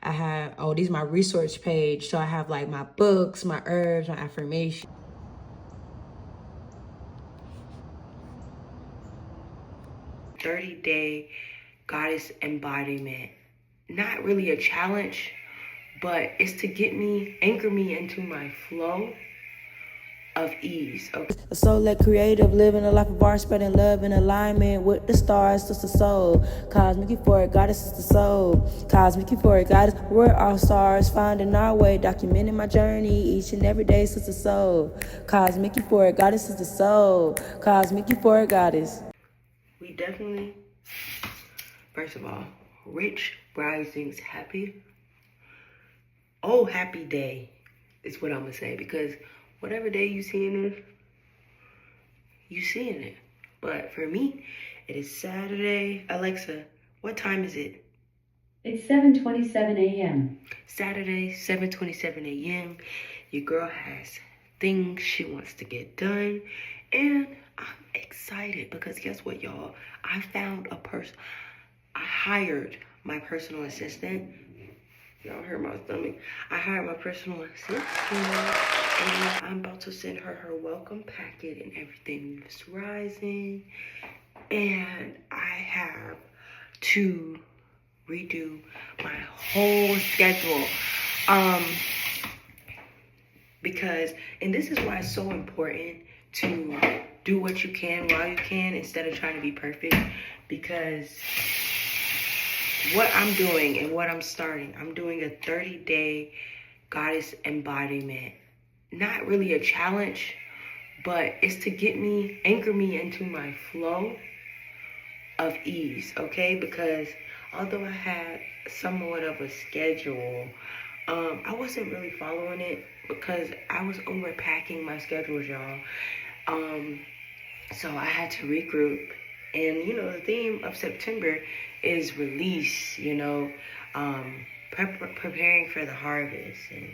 I have, oh, these is my resource page. So I have like my books, my herbs, my affirmation. "30-day goddess embodiment." Not really a challenge, but it's to anchor me into my flow of ease. Okay. A soul-led creative, living a life of art, spreading love in alignment with the stars, just the soul. Cosmic euphoric goddess is the soul. Cosmic euphoric goddess, we're all stars, finding our way, documenting my journey each and every day, since the soul. Cosmic euphoric goddess is the soul. Cosmic euphoric goddess. We definitely, first of all, rich risings, happy day is what I'm gonna say, because whatever day you seeing it, you seeing it. But for me, it is Saturday. Alexa, what time is it? It's 7:27 a.m. Saturday, 7:27 a.m. Your girl has things she wants to get done, and I'm excited because guess what, y'all? I found a person. I hired my personal assistant. Y'all heard my stomach. I hired my personal assistant, and I'm about to send her welcome packet and everything is rising. And I have to redo my whole schedule. Because, and this is why it's so important to do what you can while you can instead of trying to be perfect. Because what I'm doing and what I'm starting, I'm doing a 30-day goddess embodiment. Not really a challenge, but it's to anchor me into my flow of ease, okay? Because although I had somewhat of a schedule, I wasn't really following it because I was overpacking my schedules, y'all. So I had to regroup. And, the theme of September is release, preparing for the harvest and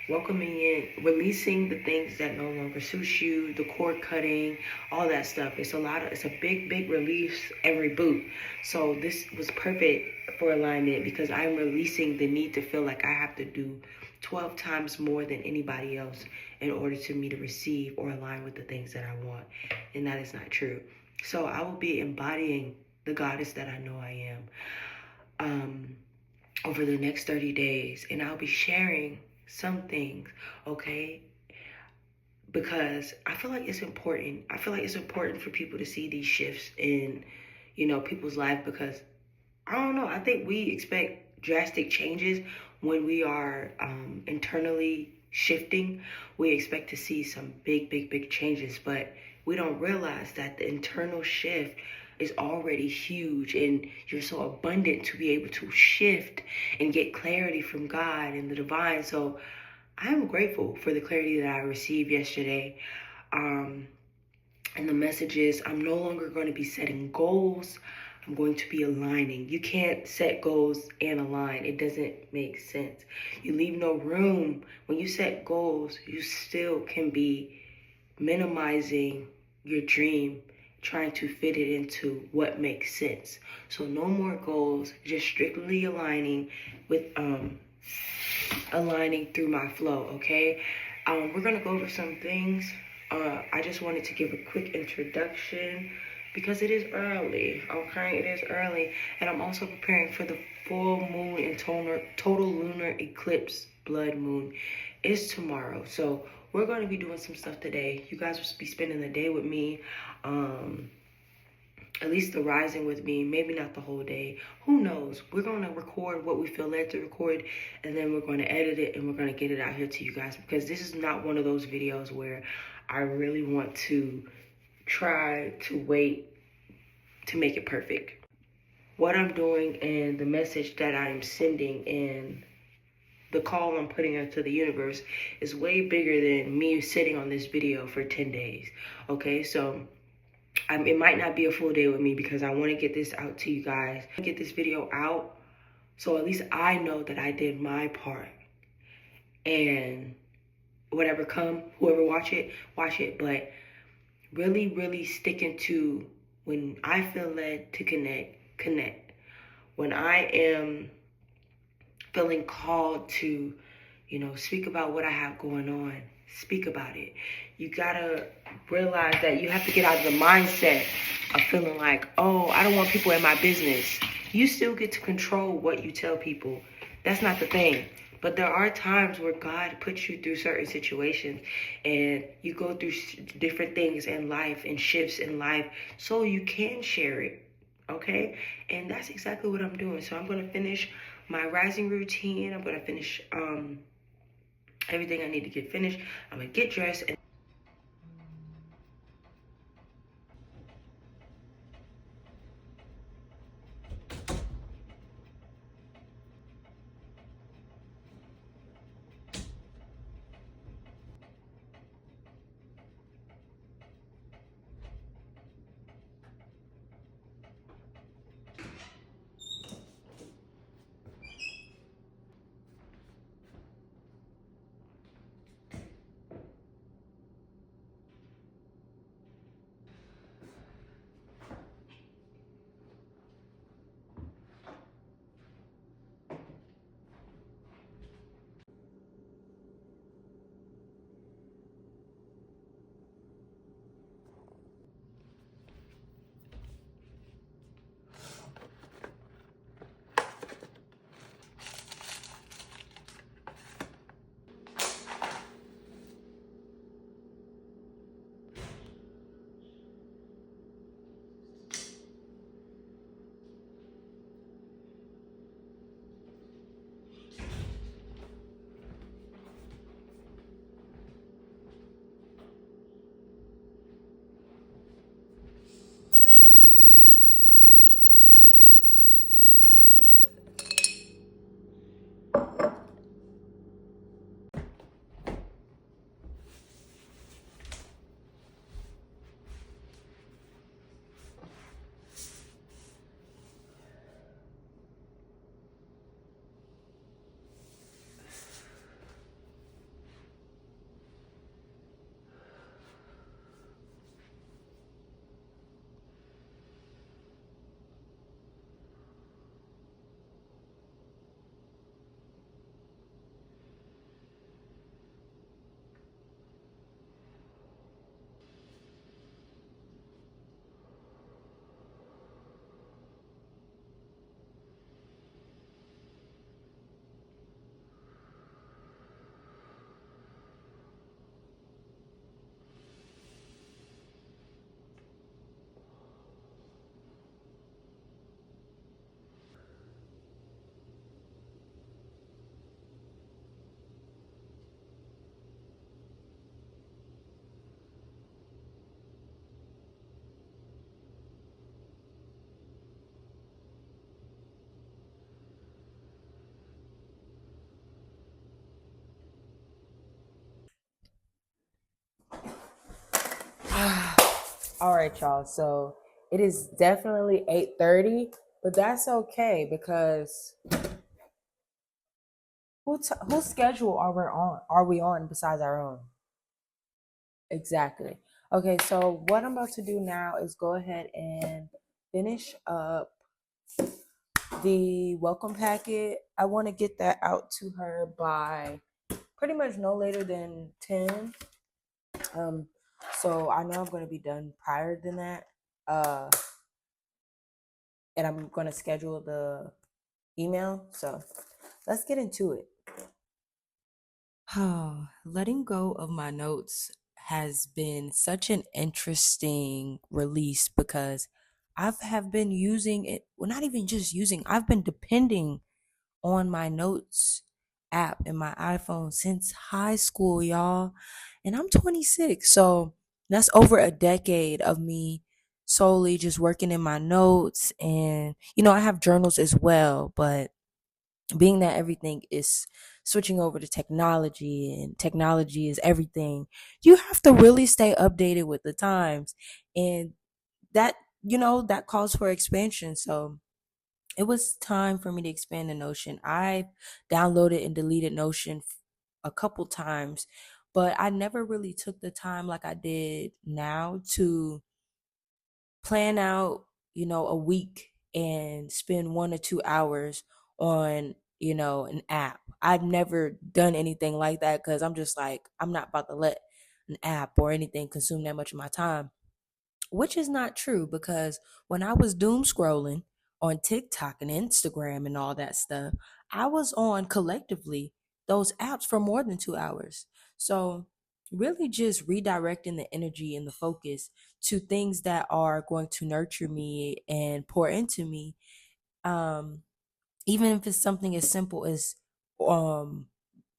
welcoming in, releasing the things that no longer suit you, the cord cutting, all that stuff. It's a big release and reboot. So this was perfect for alignment because I'm releasing the need to feel like I have to do 12 times more than anybody else in order to me to receive or align with the things that I want. And that is not true. So I will be embodying the goddess that I know I am over the next 30 days. And I'll be sharing some things, okay? Because I feel like it's important. I feel like it's important for people to see these shifts in, people's life, because I don't know. I think we expect drastic changes when we are internally shifting. We expect to see some big changes, but we don't realize that the internal shift is already huge, and you're so abundant to be able to shift and get clarity from God and the divine. So I'm grateful for the clarity that I received yesterday. And the message is, I'm no longer going to be setting goals. I'm going to be aligning. You can't set goals and align. It doesn't make sense. You leave no room. When you set goals, you still can be minimizing your dream, trying to fit it into what makes sense. So no more goals, just strictly aligning with aligning through my flow, okay? We're gonna go over some things. I just wanted to give a quick introduction because it is early, okay? It is early, and I'm also preparing for the full moon and total lunar eclipse blood moon. It's tomorrow, so we're going to be doing some stuff today. You guys will be spending the day with me, at least the rising with me, maybe not the whole day. Who knows? We're going to record what we feel led to record, and then we're going to edit it, and we're going to get it out here to you guys, because this is not one of those videos where I really want to try to wait to make it perfect. What I'm doing and the message that I'm sending and the call I'm putting out to the universe is way bigger than me sitting on this video for 10 days. Okay, so it might not be a full day with me because I want to get this out to you guys. Get this video out so at least I know that I did my part. And whatever whoever watch it. But really sticking to when I feel led to connect. When I am feeling called to, speak about what I have going on, speak about it. You gotta realize that you have to get out of the mindset of feeling like, oh, I don't want people in my business. You still get to control what you tell people. That's not the thing. But there are times where God puts you through certain situations and you go through different things in life and shifts in life so you can share it. Okay? And that's exactly what I'm doing. So I'm going to finish my rising routine. I'm going to finish everything I need to get finished. I'm going to get dressed and all right, y'all. So it is definitely 8:30, but that's okay because whose schedule are we on? Are we on besides our own? Exactly. Okay, so what I'm about to do now is go ahead and finish up the welcome packet. I want to get that out to her by pretty much no later than 10. Um, so I know I'm going to be done prior than that. Uh, and I'm going to schedule the email. So let's get into it. Letting go of my notes has been such an interesting release because have been using it. Well, not even just using, I've been depending on my notes app in my iPhone since high school, y'all. And I'm 26. So that's over a decade of me solely just working in my notes. And, I have journals as well, but being that everything is switching over to technology and technology is everything, you have to really stay updated with the times. And that, that calls for expansion. So it was time for me to expand the Notion. I downloaded and deleted Notion a couple times, but I never really took the time like I did now to plan out, a week and spend 1 or 2 hours on an app. I've never done anything like that because I'm just like, I'm not about to let an app or anything consume that much of my time, which is not true because when I was doom scrolling on TikTok and Instagram and all that stuff, I was on collectively those apps for more than 2 hours. So, really just redirecting the energy and the focus to things that are going to nurture me and pour into me. Um, Even if it's something as simple as um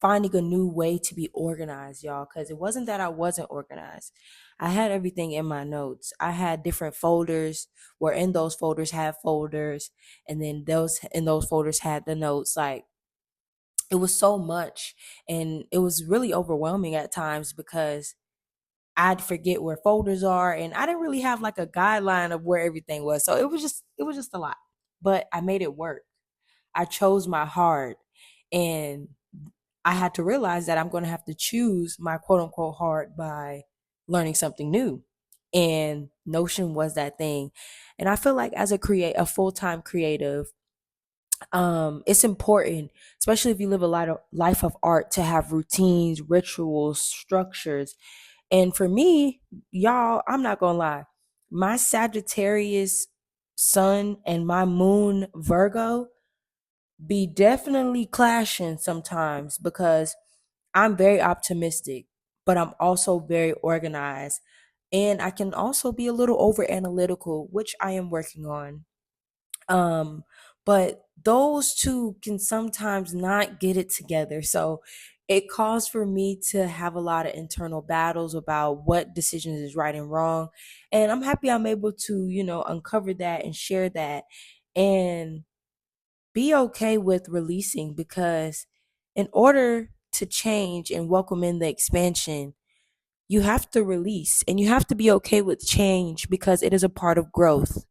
finding a new way to be organized, y'all, because it wasn't that I wasn't organized. I had everything in my notes. I had different folders where in those folders had folders, and then those in those folders had the notes. Like, it was so much, and it was really overwhelming at times because I'd forget where folders are, and I didn't really have like a guideline of where everything was. So it was just a lot. But I made it work. I chose my heart, and I had to realize that I'm going to have to choose my quote unquote heart by learning something new. And Notion was that thing. And I feel like as a full-time creative, it's important, especially if you live a life of art, to have routines, rituals, structures. And for me, y'all, I'm not going to lie. My Sagittarius sun and my moon Virgo be definitely clashing sometimes because I'm very optimistic, but I'm also very organized. And I can also be a little over analytical, which I am working on. Um, but those two can sometimes not get it together. So it calls for me to have a lot of internal battles about what decisions is right and wrong. And I'm happy I'm able to, uncover that and share that. And be okay with releasing, because in order to change and welcome in the expansion, you have to release and you have to be okay with change because it is a part of growth.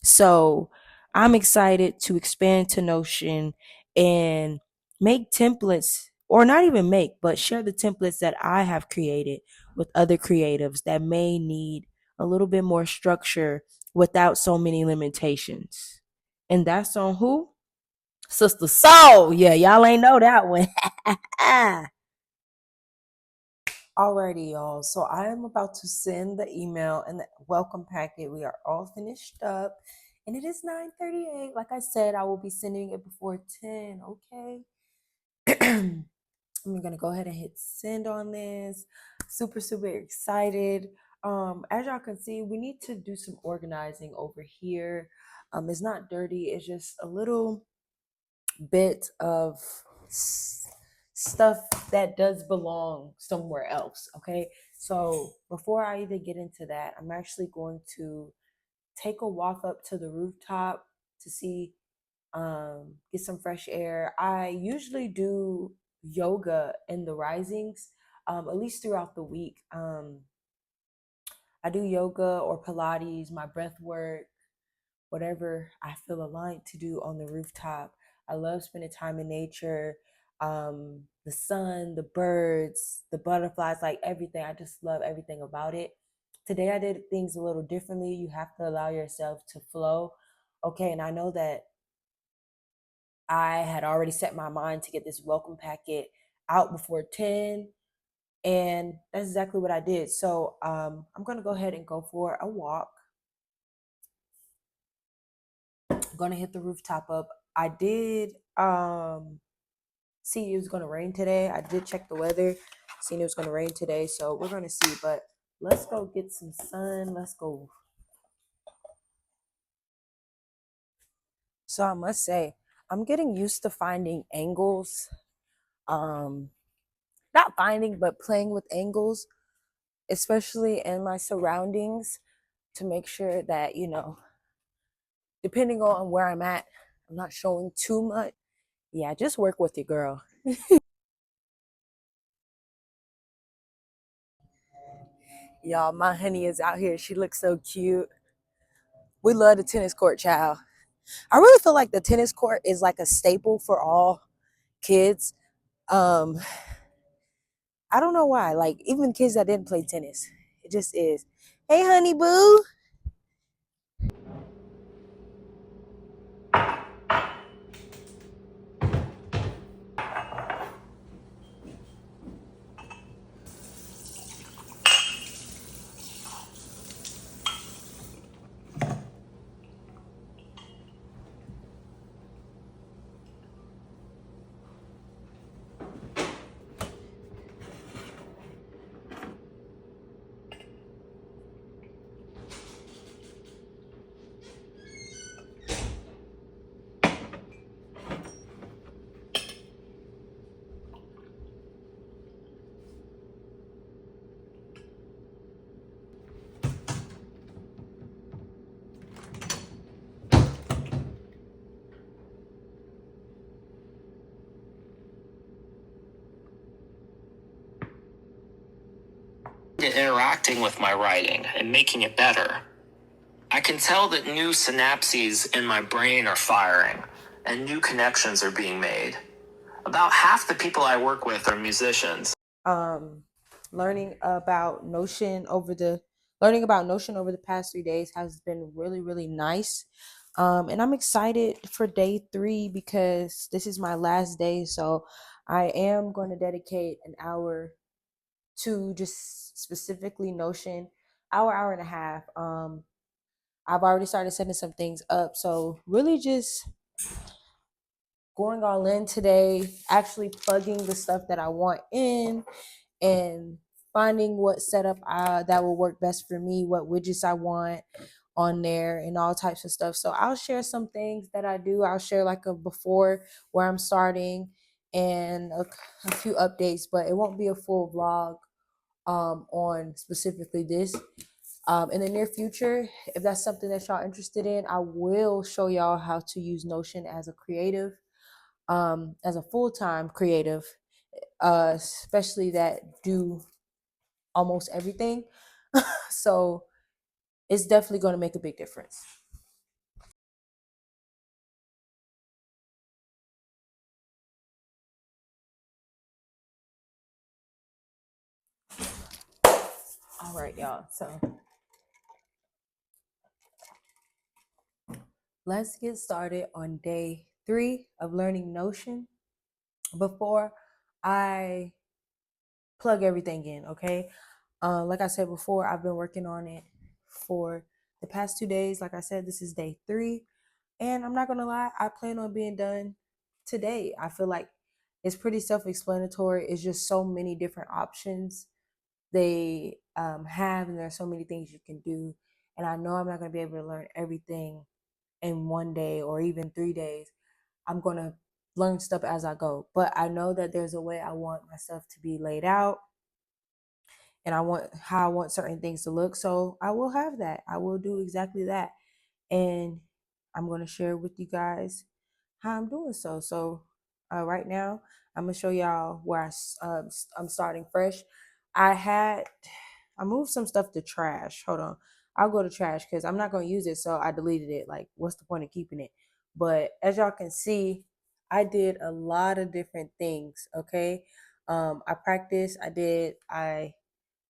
So I'm excited to expand to Notion and make templates, or not even make, but share the templates that I have created with other creatives that may need a little bit more structure without so many limitations. And that's on who? Sister Soul. Yeah, y'all ain't know that one. Alrighty, y'all. So I am about to send the email and the welcome packet. We are all finished up. And it is 9:38. Like I said, I will be sending it before 10. Okay. I'm gonna go ahead and hit send on this. Super, super excited. As y'all can see, we need to do some organizing over here. It's not dirty, it's just a little bit of stuff that does belong somewhere else. Okay, so before I even get into that, I'm actually going to take a walk up to the rooftop to see, get some fresh air. I usually do yoga in the risings, at least throughout the week. I do yoga or Pilates, my breath work, whatever I feel aligned to do on the rooftop. I love spending time in nature, the sun, the birds, the butterflies, like everything. I just love everything about it. Today I did things a little differently. You have to allow yourself to flow. Okay, and I know that I had already set my mind to get this welcome packet out before 10, and that's exactly what I did. So I'm gonna go ahead and go for a walk. Gonna hit the rooftop up. I did see it was gonna rain today. I did check the weather, seen it was gonna rain today, so we're gonna see. But let's go get some sun. Let's go. So I must say, I'm getting used to finding angles. Um, Not finding, but playing with angles, especially in my surroundings, to make sure that, depending on where I'm at, I'm not showing too much. Yeah, just work with your girl. Y'all, my honey is out here. She looks so cute. We love the tennis court, child. I really feel like the tennis court is like a staple for all kids. Um, I don't know why. Like, even kids that didn't play tennis, it just is. Hey, honey boo. interacting with my writing and making it better. I can tell that new synapses in my brain are firing and new connections are being made. About half the people I work with are musicians. Um, learning about Notion over the past 3 days has been really, really nice. And I'm excited for day 3 because this is my last day. So I am going to dedicate an hour to just specifically Notion, hour and a half. I've already started setting some things up. So really just going all in today, actually plugging the stuff that I want in and finding what setup that will work best for me, what widgets I want on there, and all types of stuff. So I'll share some things that I do. I'll share like a before where I'm starting and a few updates, but it won't be a full vlog on specifically this. In the near future, if that's something that y'all interested in, I will show y'all how to use Notion as a creative, as a full-time creative, especially that do almost everything. So it's definitely going to make a big difference. All right, y'all. So let's get started on day 3 of learning Notion. Before I plug everything in, okay? Like I said before, I've been working on it for the past 2 days. Like I said, this is day 3. And I'm not going to lie, I plan on being done today. I feel like it's pretty self explanatory. It's just so many different options they have, and there are so many things you can do. And I know I'm not going to be able to learn everything in one day or even 3 days. I'm going to learn stuff as I go. But I know that there's a way I want my stuff to be laid out and I want how I want certain things to look. So I will have that. I will do exactly that. And I'm going to share with you guys how I'm doing so. So right now, I'm going to show y'all where I'm starting fresh. I moved some stuff to trash. Hold on. I'll go to trash because I'm not going to use it. So I deleted it. Like, what's the point of keeping it? But as y'all can see, I did a lot of different things. Okay. I practiced. I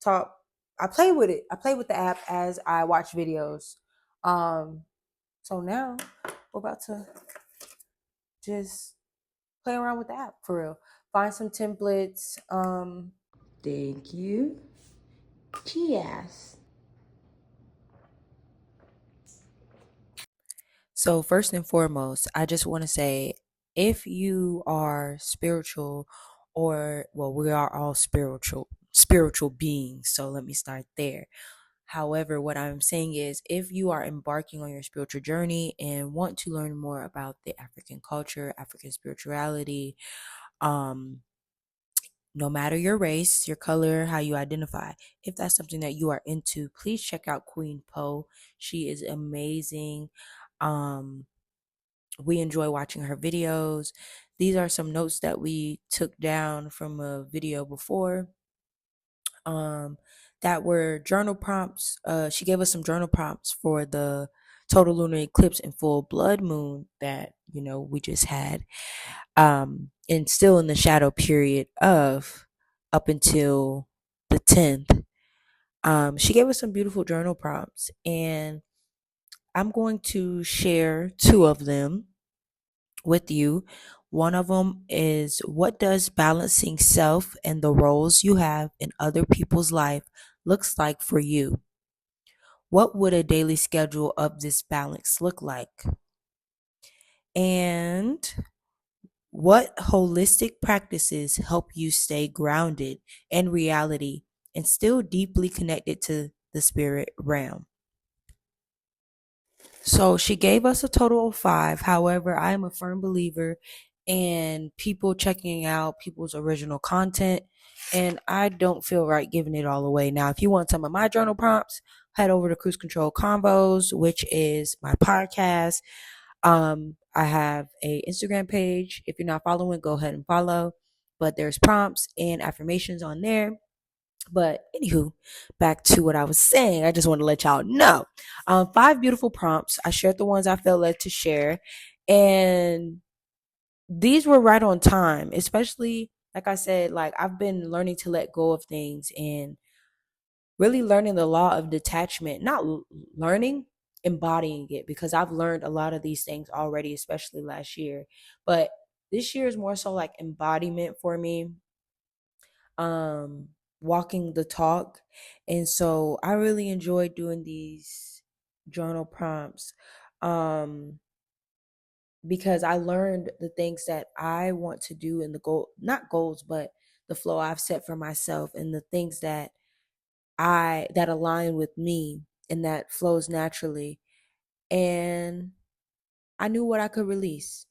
taught, I played with it. I played with the app as I watch videos. So now we're about to just play around with the app for real. Find some templates. Thank you. Cheers. So first and foremost, I just want to say if you are spiritual or well, we are all spiritual beings. So let me start there. However, what I'm saying is if you are embarking on your spiritual journey and want to learn more about the African culture, African spirituality, um no matter your race, your color, how you identify, if that's something that you are into, please check out Queen Poe. She is amazing. Um we enjoy watching her videos. These are some notes that we took down from a video before um that were journal prompts. She gave us some journal prompts for the total lunar eclipse and full blood moon that we just had, and still in the shadow period of up until the 10th. She gave us some beautiful journal prompts, and I'm going to share two of them with you. One of them is, what does balancing self and the roles you have in other people's life looks like for you? What would a daily schedule of this balance look like? And what holistic practices help you stay grounded in reality and still deeply connected to the spirit realm? So she gave us a total of 5. However, I am a firm believer in people checking out people's original content, and I don't feel right giving it all away. Now, if you want some of my journal prompts, head over to Cruise Control Convos, which is my podcast. I have a Instagram page. If you're not following, go ahead and follow. But there's prompts and affirmations on there. But anywho, back to what I was saying. I just want to let y'all know. 5 beautiful prompts. I shared the ones I felt led to share. And these were right on time, especially like I said, like I've been learning to let go of things and really learning the law of detachment, not learning, embodying it, because I've learned a lot of these things already, especially last year. But this year is more so like embodiment for me, um, walking the talk. And so I really enjoy doing these journal prompts. Um, because I learned the things that I want to do in the goal, not goals, but the flow I've set for myself and the things that align with me and that flows naturally. And I knew what I could release.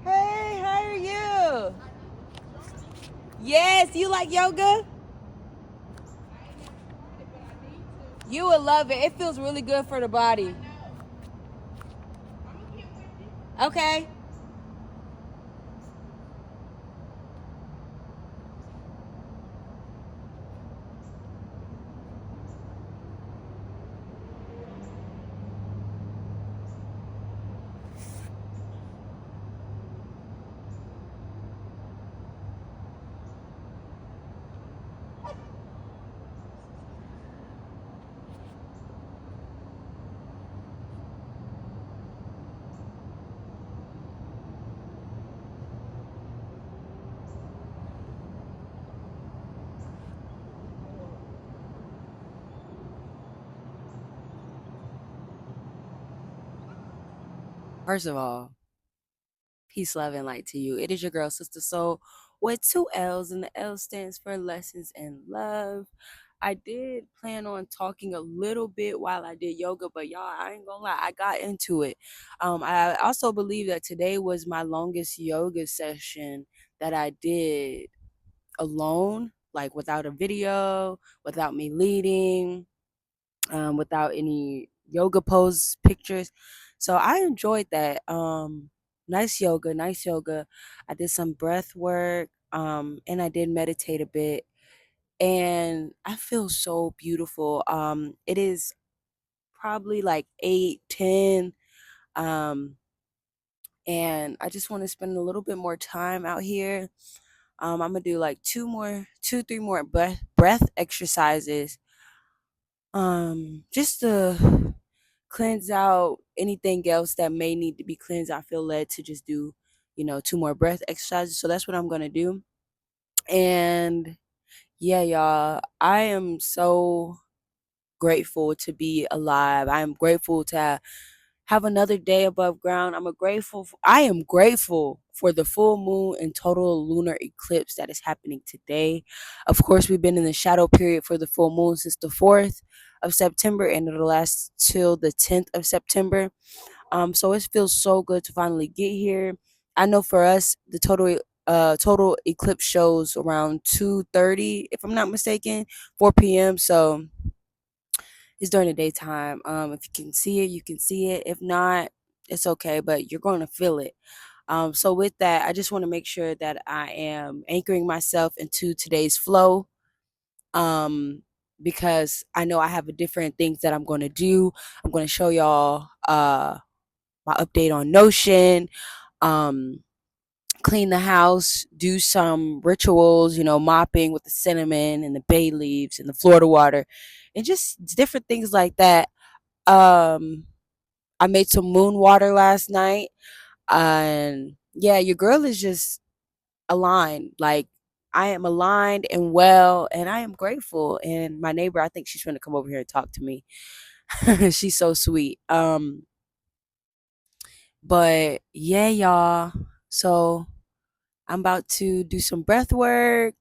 Hey, how are you? Yes, you like yoga? You will love it. It feels really good for the body. Okay. First of all, peace, love, and light to you. It is your girl, Sister Soul, with two L's, and the L stands for lessons and love. I did plan on talking a little bit while I did yoga, but y'all, I ain't gonna lie, I got into it. I also believe that today was my longest yoga session that I did alone, like without a video, without me leading, without any yoga pose pictures. So I enjoyed that. Nice yoga, nice yoga. I did some breath work, and I did meditate a bit. And I feel so beautiful. It is probably like 8, 10. Um, and I just want to spend a little bit more time out here. I'm gonna do like 3 more breath exercises. Just to cleanse out anything else that may need to be cleansed. I feel led to just do, 2 more breath exercises. So that's what I'm gonna do. And yeah, y'all, I am so grateful to be alive. I am grateful to have another day above ground. I am grateful for the full moon and total lunar eclipse that is happening today. Of course, we've been in the shadow period for the full moon since the 4th of September, and it'll last till the 10th of September. So it feels so good to finally get here. I know for us, the total eclipse shows around 2:30, if I'm not mistaken, 4 p.m. So it's during the daytime. If you can see it, you can see it. If not, it's okay, but you're going to feel it. So with that, I just want to make sure that I am anchoring myself into today's flow. Um, because I know I have a different things that I'm going to do. I'm going to show y'all my update on Notion. Um, clean the house, do some rituals, mopping with the cinnamon and the bay leaves and the Florida water, and just different things like that. um I made some moon water last night, and yeah, your girl is just aligned. Like, I am aligned and well, and I am grateful. And my neighbor, I think she's trying to come over here and talk to me. She's so sweet. But yeah, y'all, so I'm about to do some breath work.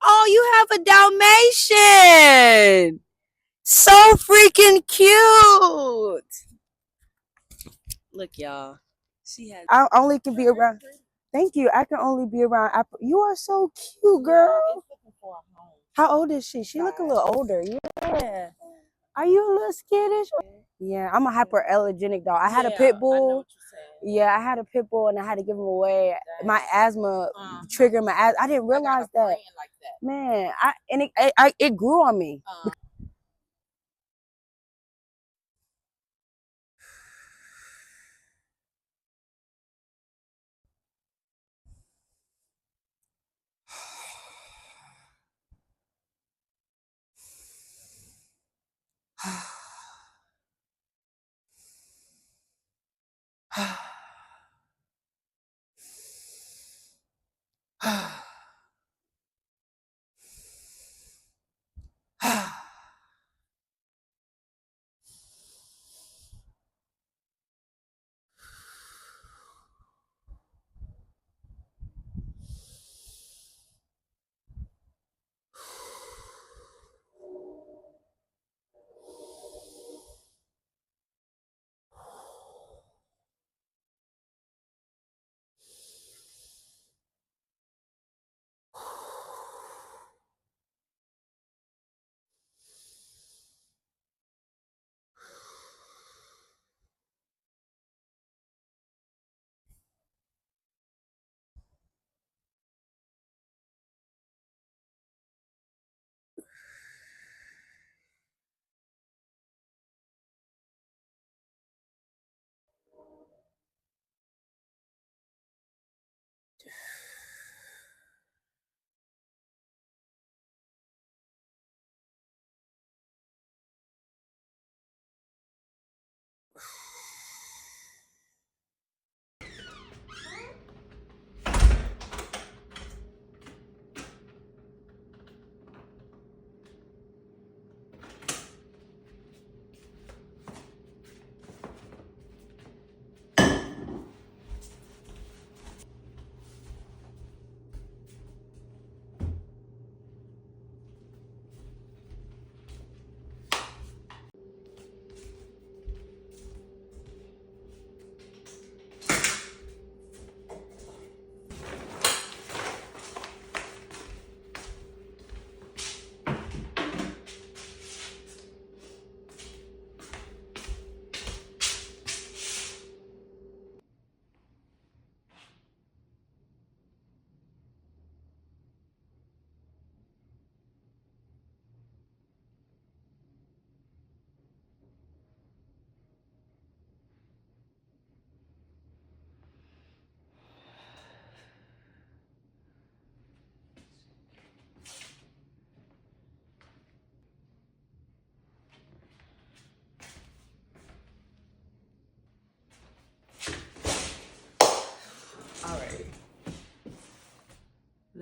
Oh, you have a Dalmatian, so freaking cute. Look, y'all. I only can be around. Thank you. I can only be around. You are so cute, girl. How old is she? She look a little older. Yeah. Are you a little skittish? Yeah, I'm a hyperallergenic dog. I had a pit bull. Yeah, I had a pit bull and I had to give him away. My asthma triggered my asthma. I didn't realize that. Man, it grew on me.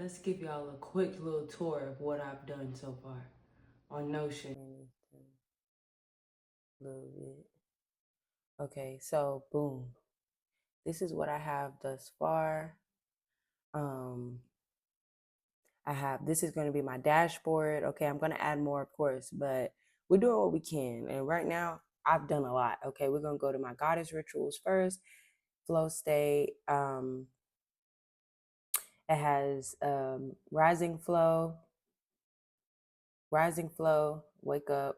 let's give y'all a quick little tour of what I've done so far on Notion. A little bit. Okay, so boom. This is what I have thus far. I have, this is going to be my dashboard. Okay, I'm going to add more, of course, but we're doing what we can. And right now, I've done a lot. Okay, we're going to go to my goddess rituals first. Flow state. It has rising flow, wake up,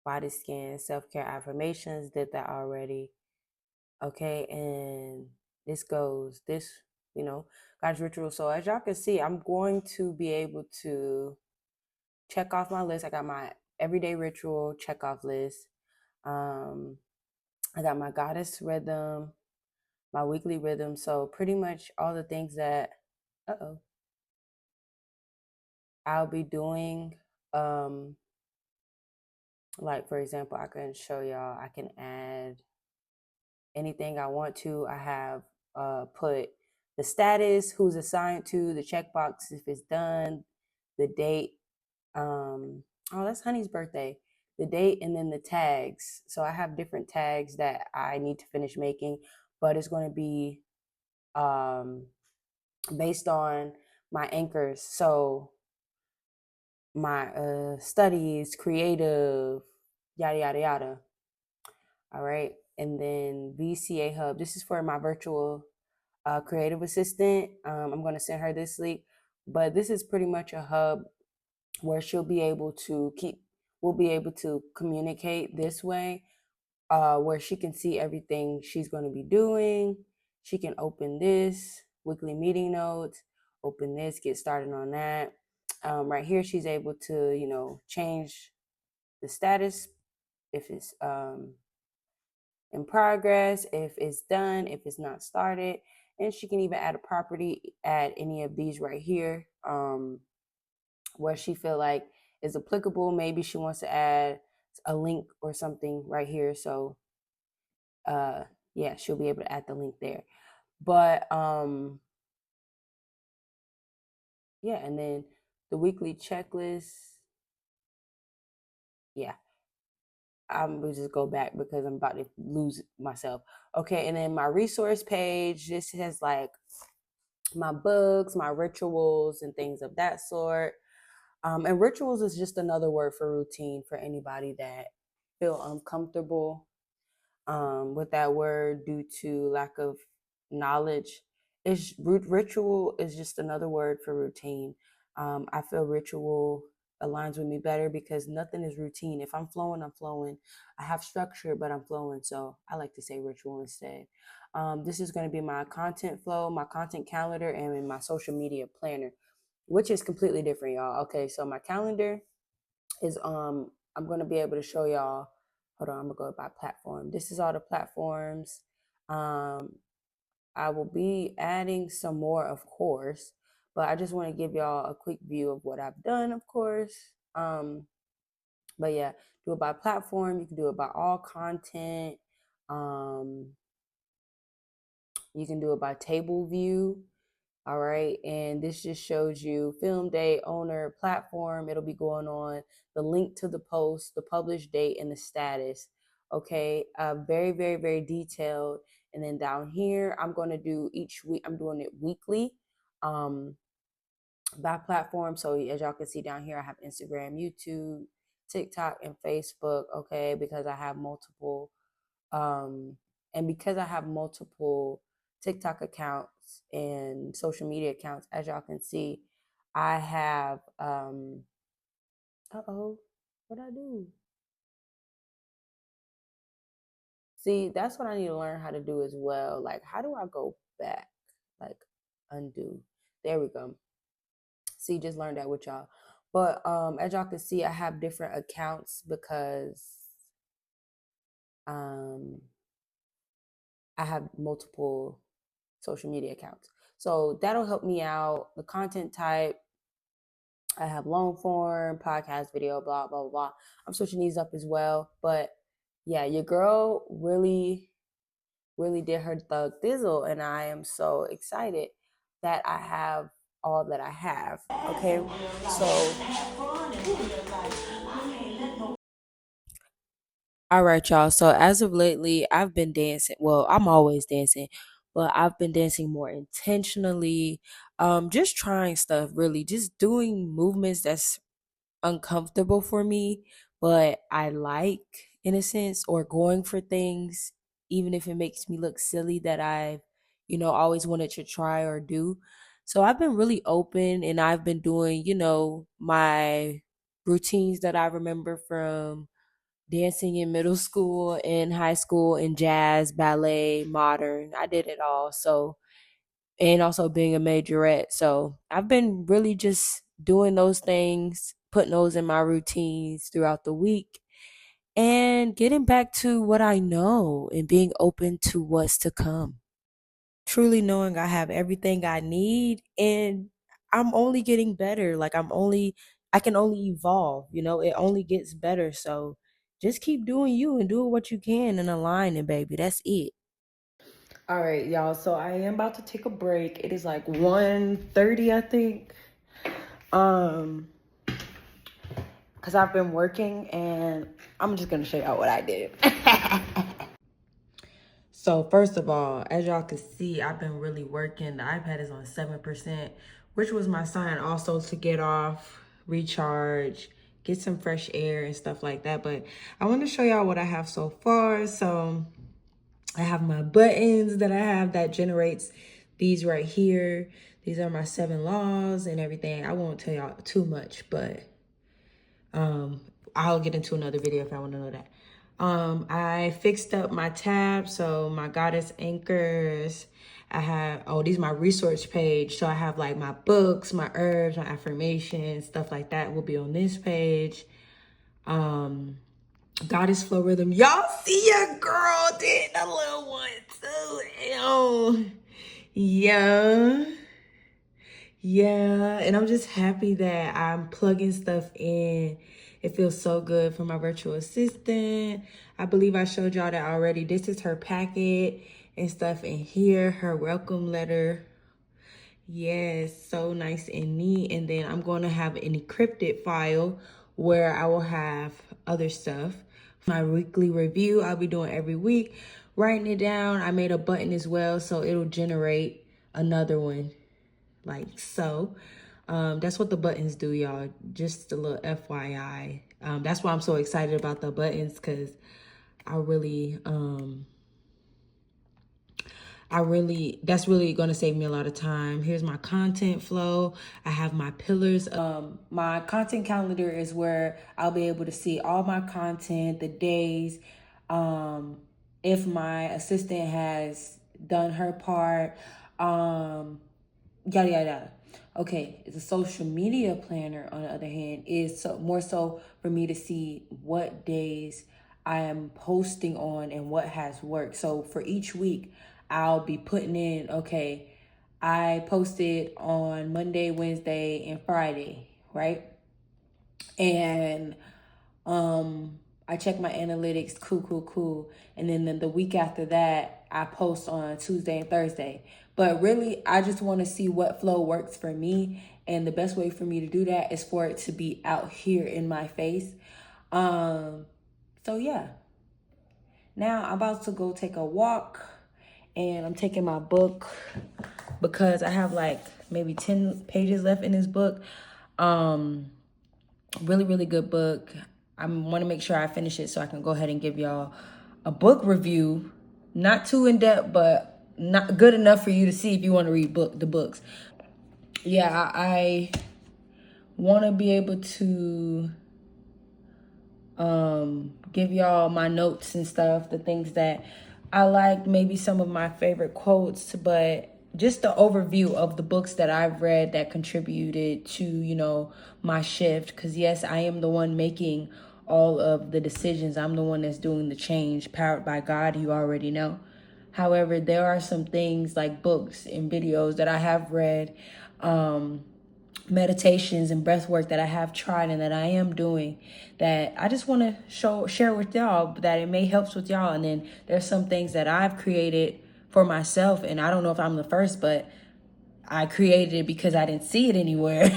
body scan, self-care affirmations. Did that already. Okay, and this goes, goddess ritual. So as y'all can see, I'm going to be able to check off my list. I got my everyday ritual check off list. I got my goddess rhythm, my weekly rhythm. So pretty much all the things that I'll be doing. Like for example, I can show y'all, I can add anything I want to. I have put the status, who's assigned to, the checkbox if it's done, the date. Oh, that's Honey's birthday. The date and then the tags. So I have different tags that I need to finish making, but it's going to be based on my anchors. So my studies, creative, yada yada yada. All right, and then VCA Hub. This is for my virtual creative assistant. I'm going to send her this link, but this is pretty much a hub where she'll be able to we'll be able to communicate this way, where she can see everything she's going to be doing. She can open this weekly meeting notes, open this, get started on that. Right here, she's able to, change the status if it's in progress, if it's done, if it's not started. And she can even add a property at any of these right here, where she feel like is applicable. Maybe she wants to add a link or something right here. So yeah, she'll be able to add the link there. But yeah, and then the weekly checklist. Yeah, I'm gonna just go back because I'm about to lose myself. Okay, and then my resource page, this has like my books, my rituals, and things of that sort. And rituals is just another word for routine for anybody that feel uncomfortable with that word due to lack of knowledge. Ritual is just another word for routine. I feel ritual aligns with me better because nothing is routine. If I'm flowing, I'm flowing. I have structure, but I'm flowing. So I like to say ritual instead. This is going to be my content flow, my content calendar, and my social media planner, which is completely different, y'all. Okay, so my calendar is I'm gonna be able to show y'all. Hold on, I'm gonna go by platform. This is all the platforms. I will be adding some more, of course, but I just want to give y'all a quick view of what I've done, of course. But yeah, do it by platform. You can do it by all content. You can do it by table view. All right. And this just shows you film date, owner, platform. It'll be going on, the link to the post, the published date, and the status. Okay. Very, very, very detailed. And then down here, I'm going to do each week, I'm doing it weekly by platform. So as y'all can see down here, I have Instagram, YouTube, TikTok, and Facebook. Okay. Because I have multiple and because I have multiple TikTok accounts and social media accounts, as y'all can see, I have what'd I do? See, that's what I need to learn how to do as well. Like, how do I go back? Like undo. There we go. See, just learned that with y'all. But as y'all can see, I have different accounts because I have multiple social media accounts. So that'll help me out. The content type, I have long form, podcast, video, blah, blah, blah. I'm switching these up as well. But yeah, your girl really, really did her thug thizzle. And I am so excited that I have all that I have. Okay, so all right, y'all. So as of lately, I've been dancing. Well, I'm always dancing, but I've been dancing more intentionally. Just trying stuff, really, just doing movements that's uncomfortable for me, but I like in a sense, or going for things, even if it makes me look silly that I've, always wanted to try or do. So I've been really open and I've been doing, my routines that I remember from dancing in middle school and high school and jazz, ballet, modern. I did it all. So, and also being a majorette. So I've been really just doing those things, putting those in my routines throughout the week and getting back to what I know and being open to what's to come. Truly knowing I have everything I need and I'm only getting better. Like I can only evolve, it only gets better. So just keep doing you and doing what you can and aligning, baby. That's it. All right, y'all. So I am about to take a break. It is like 1:30, I think. Um, because I've been working and I'm just gonna show y'all what I did. So first of all, as y'all can see, I've been really working. The iPad is on 7%, which was my sign also to get off, recharge, get some fresh air and stuff like that. But I want to show y'all what I have so far. So I have my buttons that I have that generates these right here. These are my 7 laws and everything. I won't tell y'all too much, but I'll get into another video if I want to know that. I fixed up my tab, so my goddess anchors. I have, these are my resource page. So I have like my books, my herbs, my affirmations, stuff like that will be on this page. Goddess flow rhythm. Y'all see your girl did a little one too. Ew. Yeah. Yeah, and I'm just happy that I'm plugging stuff in. It feels so good for my virtual assistant. I believe I showed y'all that already. This is her packet and stuff in here, her welcome letter. Yes, so nice and neat. And then I'm going to have an encrypted file where I will have other stuff. My weekly review, I'll be doing every week, writing it down. I made a button as well, so it'll generate another one like so. That's what the buttons do, y'all. Just a little FYI. That's why I'm so excited about the buttons, because I really, that's really going to save me a lot of time. Here's my content flow. I have my pillars. My content calendar is where I'll be able to see all my content, the days, if my assistant has done her part, yada yada yada. Okay, the social media planner, on the other hand, is more so for me to see what days I am posting on and what has worked. So for each week, I'll be putting in, okay, I posted on Monday, Wednesday, and Friday, right? And I check my analytics, cool. And then the week after that, I post on Tuesday and Thursday. But really, I just want to see what flow works for me. And the best way for me to do that is for it to be out here in my face. So yeah. Now I'm about to go take a walk and I'm taking my book because I have like maybe 10 pages left in this book. Really good book. I want to make sure I finish it so I can go ahead and give y'all a book review. Not too in depth, but not good enough for you to see if you want to read the books. Yeah, I want to be able to give y'all my notes and stuff, the things that I like, maybe some of my favorite quotes, but just the overview of the books that I've read that contributed to, my shift. Because yes, I am the one making all of the decisions. I'm the one that's doing the change, powered by God, you already know. However, there are some things like books and videos that I have read, meditations and breath work that I have tried and that I am doing, that I just want to share with y'all, that it may helps with y'all. And then there's some things that I've created for myself, and I don't know if I'm the first, but I created it because I didn't see it anywhere.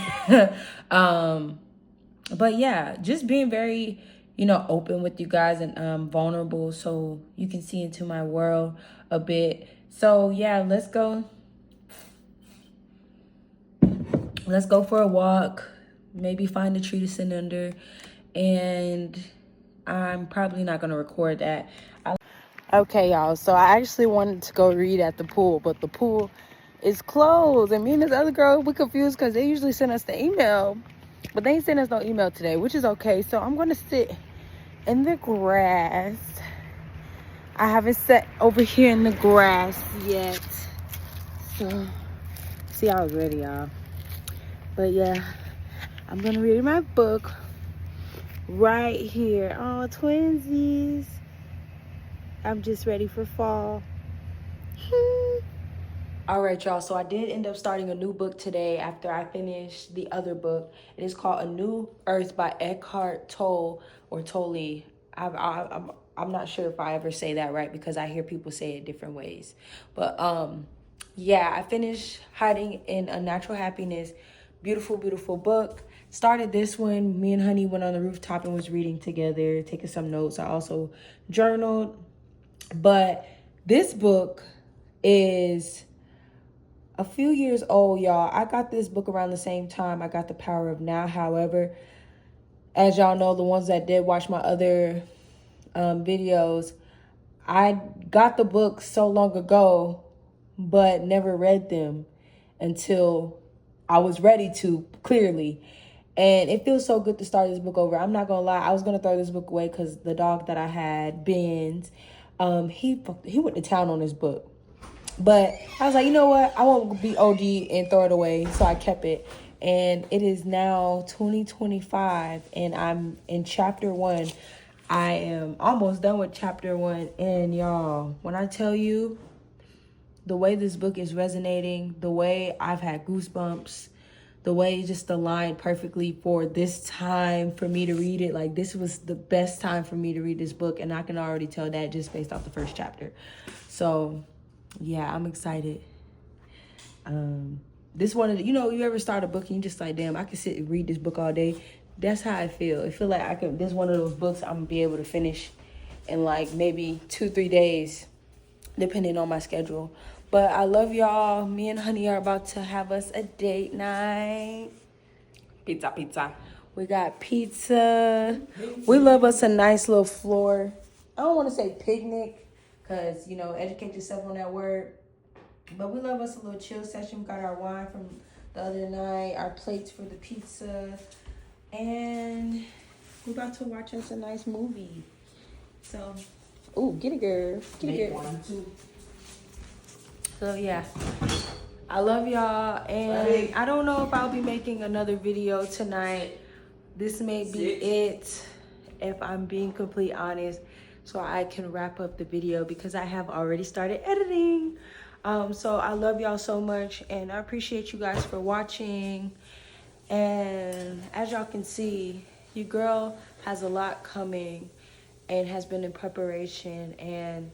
But yeah, just being very, open with you guys and vulnerable so you can see into my world a bit. So yeah, let's go for a walk, maybe find a tree to sit under, and I'm probably not going to record that. Okay, y'all, so I actually wanted to go read at the pool, but the pool is closed, and me and this other girl, we confused because they usually send us the email, but they ain't sent us no email today, which is okay. So I'm going to sit in the grass. I haven't sat over here in the grass yet, so see, I was ready, y'all. But yeah, I'm gonna read my book right here. Oh, twinsies. I'm just ready for fall. All right, y'all. So I did end up starting a new book today after I finished the other book. It is called A New Earth by Eckhart Tolle or Tolle. I'm not sure if I ever say that right because I hear people say it different ways. But yeah, I finished Hiding in Unnatural Happiness. Beautiful, beautiful book. Started this one. Me and Honey went on the rooftop and was reading together, taking some notes. I also journaled. But this book is a few years old, y'all. I got this book around the same time I got The Power of Now. However, as y'all know, the ones that did watch my other videos, I got the book so long ago, but never read them until I was ready to, clearly. And it feels so good to start this book over. I'm not gonna lie, I was gonna throw this book away because the dog that I had, Benz, he went to town on this book. But I was like, you know what? I won't be OG and throw it away. So I kept it. And it is now 2025 and I'm in chapter 1. I am almost done with chapter 1. And y'all, when I tell you the way this book is resonating, the way I've had goosebumps, the way it just aligned perfectly for this time for me to read it. Like, this was the best time for me to read this book. And I can already tell that just based off the first chapter. So yeah, I'm excited. This one of the, you ever start a book and you just like, damn, I could sit and read this book all day. That's how I feel. I feel like this one of those books I'm gonna be able to finish in like maybe 2-3 days, depending on my schedule. But I love y'all. Me and Honey are about to have us a date night. Pizza. We got pizza. We love us a nice little floor. I don't want to say picnic, because, educate yourself on that word. But we love us a little chill session. We got our wine from the other night, our plates for the pizza. And we're about to watch us a nice movie. So, get it, girl. Get it, girl. 1, 2. So, yeah. I love y'all. And I don't know if I'll be making another video tonight. This may be it, if I'm being completely honest, so I can wrap up the video because I have already started editing. So I love y'all so much and I appreciate you guys for watching. And as y'all can see, your girl has a lot coming and has been in preparation and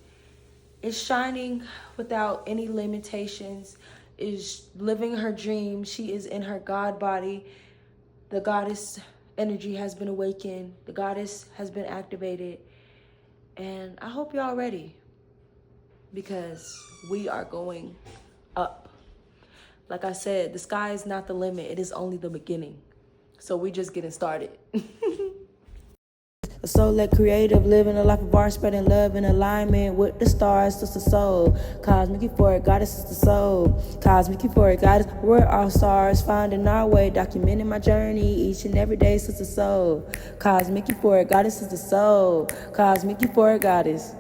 is shining without any limitations, is living her dream. She is in her God body. The goddess energy has been awakened. The goddess has been activated. And I hope y'all ready because we are going up. Like I said, the sky is not the limit. It is only the beginning. So we just getting started. A soul-led creative, living a life of art, spreading love in alignment with the stars, sister soul. Cosmic euphoric, goddess, sister soul. Cosmic euphoric, goddess, we're all stars, finding our way, documenting my journey each and every day, sister soul. Cosmic euphoric, goddess, sister soul. Cosmic euphoric, goddess.